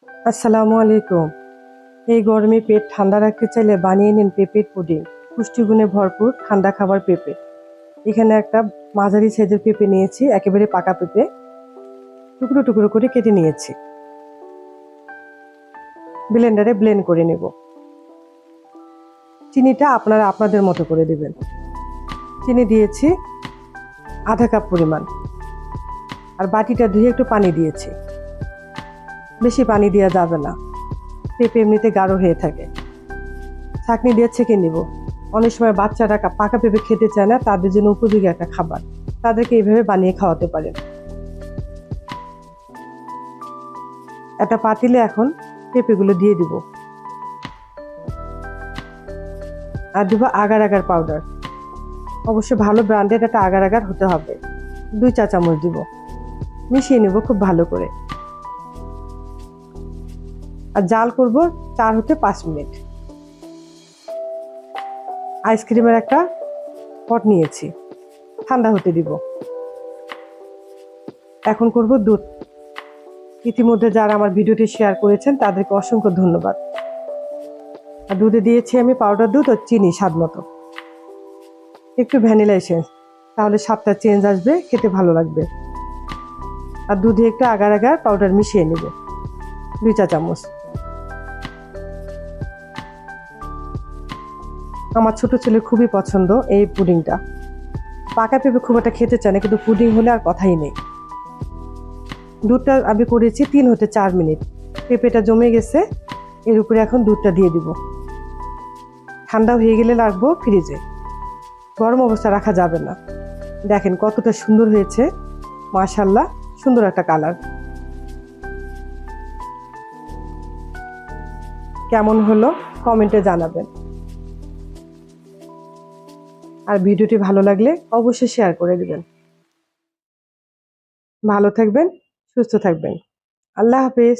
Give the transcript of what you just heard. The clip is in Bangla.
আসসালামু আলাইকুম। এই গরমে পেট ঠান্ডা রাখতে চাইলে বানিয়ে নিন পেঁপের পুডিং। পুষ্টিগুণে ভরপুর ঠান্ডা খাবার পেঁপে। এখানে একটা মাঝারি সাইজের পেঁপে নিয়েছি, একেবারে পাকা পেঁপে। টুকরো টুকরো করে কেটে নিয়েছি। ব্লেন্ডারে ব্লেন্ড করে নেব। চিনিটা আপনারা আপনাদের মতো করে দেবেন। চিনি দিয়েছি আধা কাপ পরিমাণ, আর বাটিটা ধুয়ে একটু পানি দিয়েছি। বেশি পানি দেওয়া যাবে না, পেঁপে এমনিতে গাঢ় হয়ে থাকে। ছাঁকনি দিয়ে ছেঁকে নিব। অনেক সময় বাচ্চারা পাকা পেঁপে খেতে চায় না, তাদের জন্য উপযোগী একটা খাবার। তাদেরকে এইভাবে বানিয়ে খাওয়াতে পারেন। একটা পাতিলে এখন পেঁপেগুলো দিয়ে দিব, আর দিব আগার আগার পাউডার। অবশ্যই ভালো ব্র্যান্ডের একটা আগার আগার হতে হবে। 2 চা চামচ দিব। মিশিয়ে নেব খুব ভালো করে। আর জাল করব 4 হতে 5 মিনিট। আইসক্রিমের একটা পট নিয়েছি, ঠান্ডা হতে দিব। এখন করব দুধ। ইতিমধ্যে যারা আমার ভিডিওটি শেয়ার করেছেন তাদেরকে অসংখ্য ধন্যবাদ। আর দুধে দিয়েছি আমি পাউডার দুধ ও চিনি স্বাদ মতো, একটু ভ্যানিলা এসেন্স, তাহলে স্বাদটা চেঞ্জ আসবে, খেতে ভালো লাগবে। আর দুধে একটু আগার আগার পাউডার মিশিয়ে নেব, 2 চা চামচ। আমার ছোট ছেলে খুবই পছন্দ এই পুডিংটা। পাকা পেঁপে খুব একটা খেতে চায় না, কিন্তু পুডিং হলে আর কথাই নেই। দুধটা আমি করেছি 3 হতে 4 মিনিট। পেঁপেটা জমে গেছে, এর উপরে এখন দুধটা দিয়ে দিব। ঠান্ডা হয়ে গেলে রাখবো ফ্রিজে, গরম অবস্থা রাখা যাবে না। দেখেন কতটা সুন্দর হয়েছে, মাশাআল্লাহ, সুন্দর একটা কালার। কেমন হলো কমেন্টে জানাবেন। আর ভিডিওটি ভালো লাগলে অবশ্যই শেয়ার করে দিবেন। ভালো থাকবেন, সুস্থ থাকবেন। আল্লাহ হাফেজ।